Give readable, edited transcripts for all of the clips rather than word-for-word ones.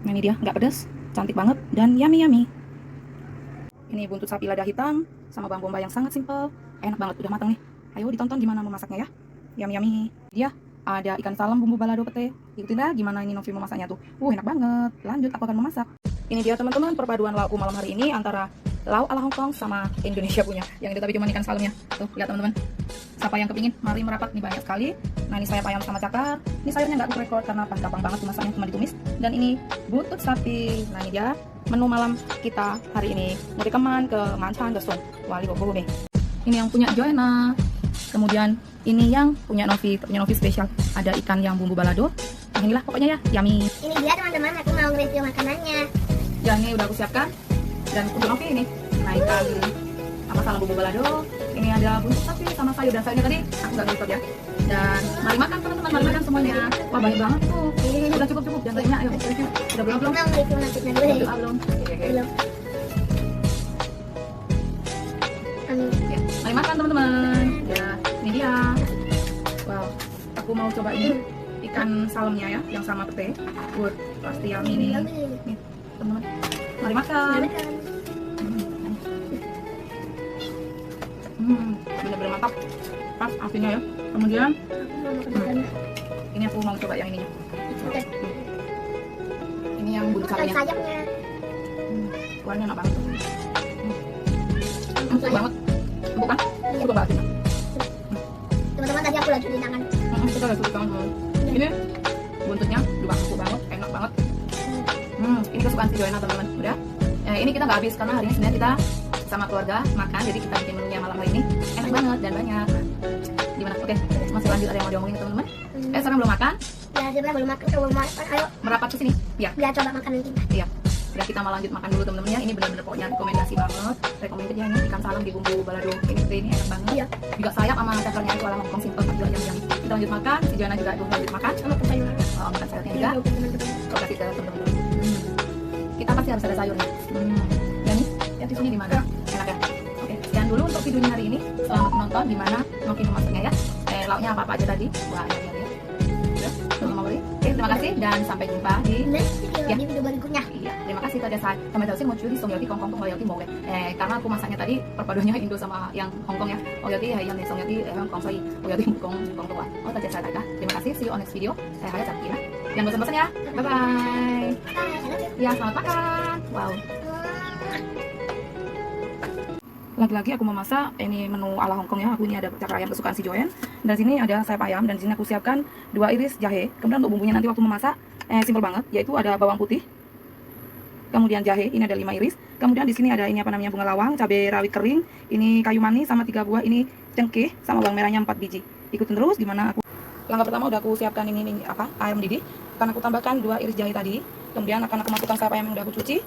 Nah ini dia, nggak pedas, cantik banget dan yummy yummy. Ini buntut sapi lada hitam sama bawang bombay yang sangat simple, enak banget, udah matang nih. Ayo ditonton gimana memasaknya ya. Yummy yummy. Dia ada ikan salam bumbu balado pete. Ikutin lah gimana ini Novi memasaknya tuh. Enak banget. Lanjut aku akan memasak. Ini dia teman-teman perpaduan laukku malam hari ini antara lauk ala Hongkong sama Indonesia punya. Yang itu tapi cuma ikan salamnya. Tuh lihat teman-teman. Siapa yang kepingin, mari merapat, nih banyak sekali. Nah ini sayap ayam sama cakar. Ini sayurnya nggak aku record karena pas gampang banget masaknya, cuma ditumis. Dan ini buntut sapi. Nah ini dia menu malam kita hari ini. Dari Keman ke Mancan ke Song. Wali Bobo nih. Ini yang punya Joanna. Kemudian ini yang punya Novi spesial. Ada ikan yang bumbu balado. Nah inilah pokoknya ya, yummy. Ini dia teman-teman, aku mau review makanannya. Ya ini udah aku siapkan. Dan untuk Novi ini, nah ikan sama salam bumbu balado. Ini ada buntut sapi sama sayur, dan sayurnya tadi aku nggak ngerekord ya. Dan mari makan teman-teman, mari makan semuanya. Wah banyak banget tuh. Udah cukup dan sayurnya ayo review. Udah belum? Mau review nasibnya dulu ya. Belum. Oke. Belum. Ya, mari makan teman-teman. Ya, ini dia. Wow, aku mau coba ini ikan salamnya ya, yang sama pete. Pasti yummy ini. Nih, teman-teman. Mari makan. Bener-bener mantap. Pas asinnya ya. Kemudian ini aku mau coba yang ininya. Ini yang buntut sapinya. Sayapnya. Warnanya enak banget. Empuk banget. Empuk kan? Coba banget. Teman-teman tadi aku lagi di tangan. Kita lagi banget. Ini buntutnya juga empuk banget, enak banget. Ini kesukaan si Joanna teman-teman. Udah. Ini kita nggak habis karena hari ini sebenarnya kita sama keluarga makan, jadi kita bikin menunya malam hari ini enak banget dan banyak. Gimana? Oke, masih lanjut, ada yang mau diomongin teman-teman? Sekarang belum makan? Ya, sebenarnya belum makan, belum makan. Ayo, Merapat ke sini. Iya. biar coba makanan kita. Iya. Udah, kita mau lanjut makan dulu teman-teman ya. Ini benar-benar pokoknya rekomendasi banget. Recommended ya, ini ikan salam di bumbu balado. Ini enak banget. Iya. Juga sayap sama cakarnya itu ala Hongkong simple tapi juga yang kita lanjut makan. Si Joanna juga lanjut makan. Sama sayuran. Makan sayurnya juga. Coba kasih ke teman-teman. Kita pasti harus ada sayurnya. Dan nih, lihat di sini gimana? Enak ya? Oke, sekian dulu untuk videonya hari ini. Selamat menonton gimana Novi memasaknya ya. Lauknya apa-apa aja tadi. Wah, ini ya. Udah, mau beli. Oke, terima kasih dan sampai jumpa di Di video berikutnya. Iya, terima kasih pada saat teman teman mau curi songyoti Hongkong Hongkong boleh. Karena aku masaknya tadi perpaduannya Indo sama yang Hongkong ya. Hongkong ya, yang songyoti Hongkong soy, Hongkong Hongkong tua. Oh, tadi saya kata. Terima kasih, see you on next video. Saya Haya Sakina. Jangan bosan-bosan ya. Bye bye. Ya, selamat makan. Wow. Lagi-lagi aku memasak ini menu ala Hongkong ya. Aku ini ada cakar ayam kesukaan si Joanne. Dan sini ada sayap ayam dan sini aku siapkan 2 iris jahe. Kemudian untuk bumbunya nanti waktu memasak simpel banget, yaitu ada bawang putih. Kemudian jahe, ini ada 5 iris. Kemudian di sini ada ini apa namanya bunga lawang, cabai rawit kering, ini kayu manis sama 3 buah, ini cengkeh sama bawang merahnya 4 biji. Ikutin terus gimana aku. Langkah pertama udah aku siapkan ini apa? Ayam mendidih. Akan aku tambahkan 2 iris jahe tadi. Kemudian akan aku masukkan sayap ayam yang udah aku cuci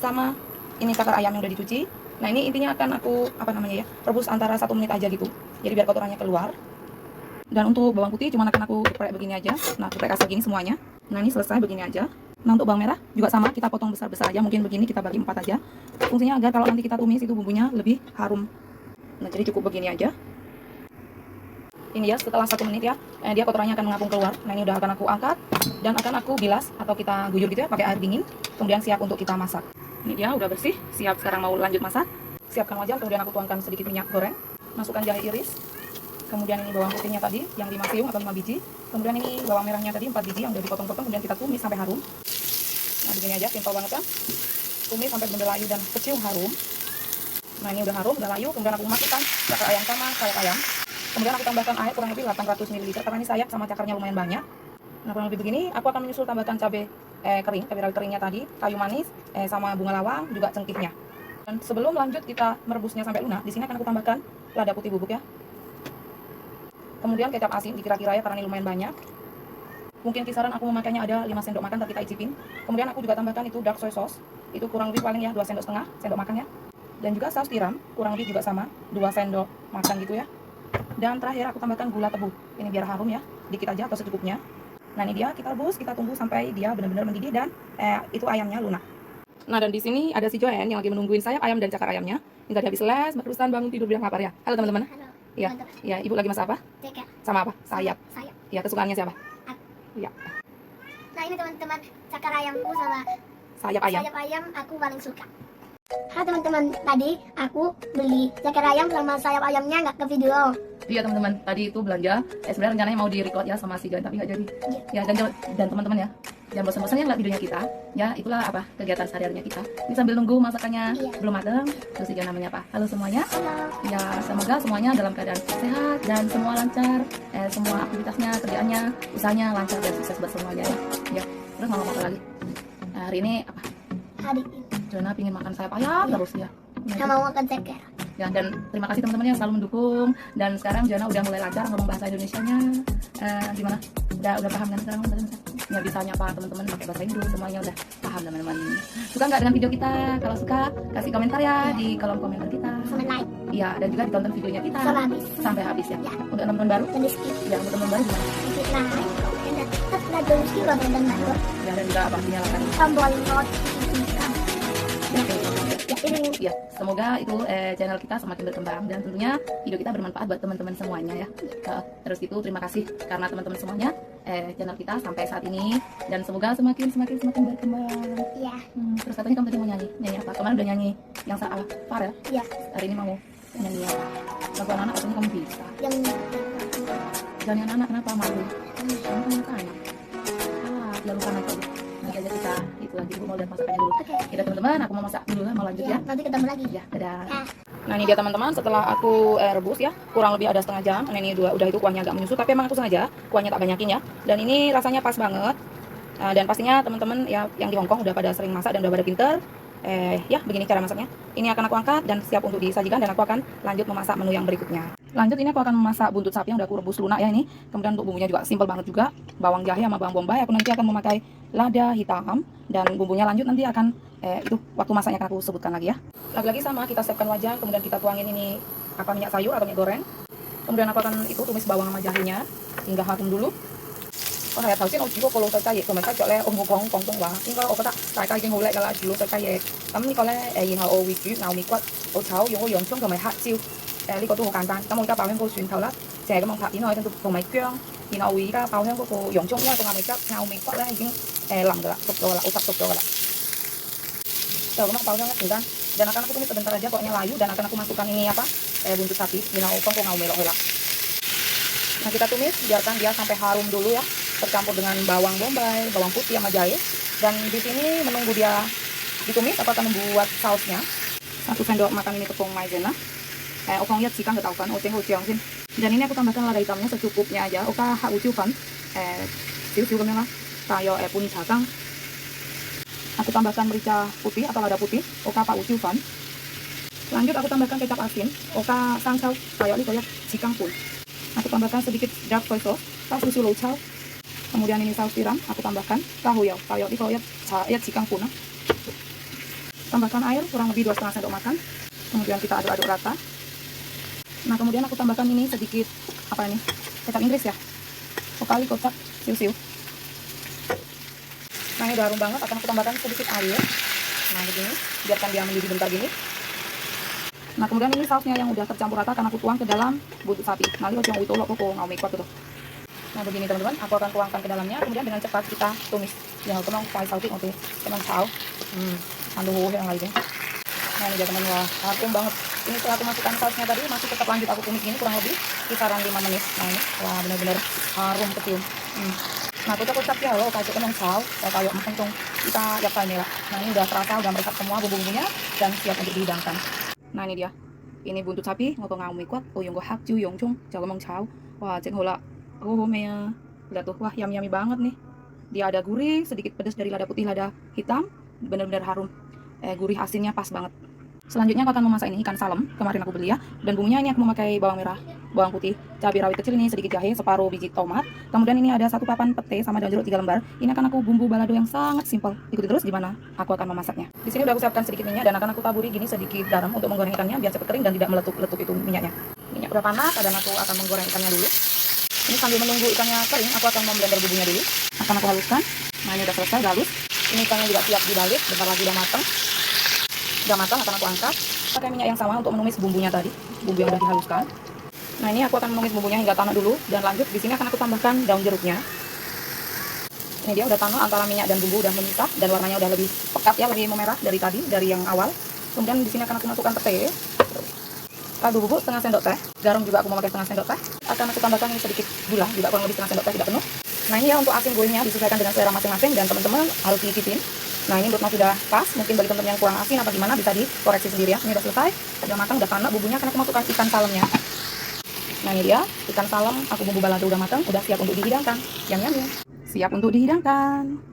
sama ini cakar ayam yang udah dicuci. Nah, ini intinya akan aku apa namanya ya? Rebus antara 1 menit aja gitu. Jadi biar kotorannya keluar. Dan untuk bawang putih cuma akan aku geprek begini aja. Nah, geprek kasar gini semuanya. Nah, ini selesai begini aja. Nah, untuk bawang merah juga sama, kita potong besar-besar aja, mungkin begini kita bagi 4 aja. Fungsinya agar kalau nanti kita tumis itu bumbunya lebih harum. Nah, jadi cukup begini aja. Ini ya, setelah 1 menit ya, dia kotorannya akan mengapung keluar. Nah, ini udah akan aku angkat dan akan aku bilas atau kita guyur gitu ya pakai air dingin. Kemudian siap untuk kita masak. Ini dia udah bersih, siap sekarang mau lanjut masak. Siapkan wajan, kemudian aku tuangkan sedikit minyak goreng. Masukkan jahe iris. Kemudian ini bawang putihnya tadi yang 5 siung atau 5 biji. Kemudian ini bawang merahnya tadi 4 biji yang udah dipotong-potong, kemudian kita tumis sampai harum. Nah, begini aja, simpel banget kan. Tumis sampai benar layu dan kecium harum. Nah, ini udah harum, udah layu. Kemudian aku masukkan cakar ayam sama sayap ayam. Kemudian aku tambahkan air kurang lebih 800 ml karena ini sayap sama cakarnya lumayan banyak. Nah, kurang lebih begini. Aku akan menyusul tambahkan cabai kering, cabai rawit keringnya tadi, kayu manis, sama bunga lawang, juga cengkihnya. Dan sebelum lanjut kita merebusnya sampai lunak, di sini akan aku tambahkan lada putih bubuk ya. Kemudian kecap asin dikira-kira ya karena ini lumayan banyak. Mungkin kisaran aku memakainya ada 5 sendok makan, tapi kita icipin. Kemudian aku juga tambahkan itu dark soy sauce. Itu kurang lebih paling ya 2,5 sendok makan ya. Dan juga saus tiram, kurang lebih juga sama 2 sendok makan gitu ya. Dan terakhir aku tambahkan gula tebu. Ini biar harum ya, dikit aja atau secukupnya. Nah, ini dia, kita rebus, kita tunggu sampai dia benar-benar mendidih dan itu ayamnya lunak. Nah, dan di sini ada si Joanne yang lagi menungguin sayap ayam dan cakar ayamnya. Ini tadi habis les, barusan bangun tidur bilang lapar ya. Halo teman-teman. Halo. Iya. Iya, Ibu lagi masak apa? Teka. Sama apa? Sayap. Sayap. Iya, kesukaannya siapa? Aku. Iya. Nah ini teman-teman, cakar ayamku sama sayap ayam. sayap ayam aku paling suka. Halo teman-teman, tadi aku beli cakar ayam sama sayap ayamnya nggak ke video. Iya teman-teman, tadi itu belanja. Sebenarnya rencananya mau di-record ya sama si Joen, tapi nggak jadi. Ya dan teman-teman ya, jangan bosan-bosan ya ngeliat videonya kita. Ya itulah apa kegiatan sehari-harinya kita. Ini sambil nunggu masakannya belum matang. Terus si Joen namanya apa? Halo semuanya. Halo. Ya semoga semuanya dalam keadaan sehat dan semua lancar. Semua aktivitasnya, kerjaannya, usahanya lancar dan sukses buat semuanya ya. Ya. Terus mau ngomong apa lagi? Hari ini apa? Hari ini Joen pingin makan sayap ayam terus ya. kita mau makan ceker. Ya, dan terima kasih teman-teman yang selalu mendukung. Dan sekarang Jona udah mulai lancar ngomong bahasa Indonesianya. Gimana? Udah paham kan sekarang bahasa Indonesia? Ya bisa nyapa teman-teman pakai bahasa Indo, semuanya udah paham teman-teman. Suka nggak dengan video kita? Kalau suka kasih komentar ya di kolom komentar kita. Sama like Iya, dan juga ditonton videonya kita sampai habis ya. Untuk teman-teman baru, dan di skip. ya untuk teman-teman baru gimana? Like, komen dan subscribe dulu sih buat teman-teman baru. Ya, dan juga apa dinyalakan Tombol notifikasi. ya, ini ya semoga itu channel kita semakin berkembang dan tentunya video kita bermanfaat buat teman-teman semuanya ya. Terus itu terima kasih karena teman-teman semuanya channel kita sampai saat ini dan semoga semakin berkembang. Iya. Terus katanya kamu tadi mau nyanyi apa? Kemarin udah nyanyi yang salah Farel. Iya. Hari ini mau nyanyi apa? Lagu anak-anak katanya kamu bisa. Yang Jangan yang anak kenapa malu? Kamu kan anak. Lalu sana aja. Nanti aja kita itu lagi mau lihat masakannya dulu. Oke. Ya teman-teman, aku mau masak dulu lah, mau lanjut ya. Nanti ketemu lagi. Ya, dadah. Ya. Nah ini dia teman-teman, setelah aku rebus ya, kurang lebih ada setengah jam. Nah ini udah itu kuahnya agak menyusut, tapi emang aku sengaja kuahnya tak banyakin ya. Dan ini rasanya pas banget. Dan pastinya teman-teman ya yang di Hongkong udah pada sering masak dan udah pada pinter. Ya begini cara masaknya. Ini akan aku angkat dan siap untuk disajikan dan aku akan lanjut memasak menu yang berikutnya. Lanjut ini aku akan memasak buntut sapi yang udah aku rebus lunak ya ini. Kemudian untuk bumbunya juga simpel banget juga, bawang jahe sama bawang bombay. Aku nanti akan memakai lada hitam dan bumbunya lanjut nanti akan itu waktu masaknya akan aku sebutkan lagi ya. Lagi-lagi sama kita siapkan wajan, kemudian kita tuangin ini apa minyak sayur atau minyak goreng. Kemudian aku akan itu tumis bawang sama jahenya hingga harum dulu. 我係頭先我煮嗰個老細雞翼同埋雞腳咧，我冇講廣東話，應該我覺得大家已經好叻㗎啦，煮老細雞翼。咁呢個咧然後我會煮牛尾骨、老炒，用個洋葱同埋黑椒，呢個都好簡單。咁我而家爆香嗰個蒜頭啦，就係咁樣拍片落去，同埋薑。然後我會而家爆香嗰個洋葱，因為個牛尾骨咧已經腍㗎啦，熟咗㗎啦，好熟咗㗎啦。就咁樣爆香一陣間dan akan aku tumis sebentar aja pokoknya layu dan akan aku masukkan ini apa buntut sapi, ginaukan ko ngaume loh lah. Nah kita tumis biarkan dia sampai harum dulu ya, tercampur dengan bawang bombay, bawang putih sama jahe. Dan di sini menunggu dia ditumis aku akan membuat sausnya. 1 sendok makan ini tepung maizena. Okong lihat sih kan nggak tahu kan, oceng sih. Dan ini aku tambahkan lada hitamnya secukupnya aja. Oka hak ucupan, siu lah, tayo puni cakang. Aku tambahkan merica putih atau lada putih, oka pak ucupan. Lanjut aku tambahkan kecap asin, oka sangsau, tayo li koyak cikang pun. Aku tambahkan sedikit dark soy sauce, susu laucau. Kemudian ini saus tiram, aku tambahkan kahuyau, tayo li koyak cikang pun. Tambahkan air kurang lebih 2,5 sendok makan. Kemudian kita aduk-aduk rata. Nah kemudian aku tambahkan ini sedikit apa ini kecap Inggris ya, kali kocap siu. Nah ini udah harum banget, akan aku tambahkan sedikit air. Nah begini, biarkan dia mendidih bentar gini. Nah kemudian ini sausnya yang udah tercampur rata akan aku tuang ke dalam buntut sapi. Nah ini yang utolok kok ngau mekuat tuh. Nah begini teman-teman, aku akan tuangkan ke dalamnya. Kemudian dengan cepat kita tumis. Yang aku mau pakai sautik untuk teman saus. Aduh yang lainnya. Nah ini dia teman, wah harum banget. Ini setelah aku masukkan sausnya tadi masih tetap lanjut aku tumis ini kurang lebih kisaran 5 menit. Nah ini wah benar-benar harum kecium. Nah kocap ya loh kayak kenong saus kayak macam kita yapkan ini lah. Nah ini udah terasa, udah meresap semua bumbu-bumbunya dan siap untuk dihidangkan. Nah ini dia, ini buntut sapi ngoko ngau mie kuat, yung hak ju yung chung jago mong chow. Wah cek hola, mea, lihat tuh, wah yummy banget nih. Dia ada gurih, sedikit pedas dari lada putih, lada hitam, benar-benar harum. Gurih asinnya pas banget. Selanjutnya aku akan memasak ini ikan salem, kemarin aku beli ya. Dan bumbunya ini aku memakai bawang merah, bawang putih, cabai rawit kecil ini, sedikit jahe, separuh biji tomat. Kemudian ini ada 1 papan pete sama daun jeruk 3 lembar. Ini akan aku bumbu balado yang sangat simpel. Ikuti terus gimana aku akan memasaknya. Di sini udah aku siapkan sedikit minyak dan akan aku taburi gini sedikit garam untuk menggoreng ikannya biar cepat kering dan tidak meletup-letup itu minyaknya. Minyak udah panas dan aku akan menggoreng ikannya dulu. Ini sambil menunggu ikannya kering, aku akan memblender bumbunya dulu. Akan aku haluskan. Nah ini udah selesai, udah halus. Ini ikannya juga siap dibalik, bentar lagi udah matang. Udah matang akan aku angkat. Pakai minyak yang sama untuk menumis bumbunya tadi, bumbu yang udah dihaluskan. Nah ini aku akan menumis bumbunya hingga tanak dulu dan lanjut di sini akan aku tambahkan daun jeruknya. Ini dia udah tanak antara minyak dan bumbu udah memisah dan warnanya udah lebih pekat ya, lebih memerah dari tadi, dari yang awal. Kemudian di sini akan aku masukkan petai, kaldu bubuk setengah sendok teh, garam juga aku memakai setengah sendok teh. Akan aku tambahkan ini sedikit gula, juga kurang lebih setengah sendok teh, tidak penuh. Nah ini ya untuk asin gorengnya disesuaikan dengan selera masing-masing dan teman-teman harus nyicipin. Nah ini menurut Mas sudah pas, mungkin bagi teman-teman yang kurang asin apa gimana bisa dikoreksi sendiri ya. Ini udah selesai, udah matang, udah tanak bumbunya, akan aku masukkan ikan salemnya. Nah ini dia ikan salem, aku bumbu balado udah matang, udah siap untuk dihidangkan. Yum yum yum. Siap untuk dihidangkan.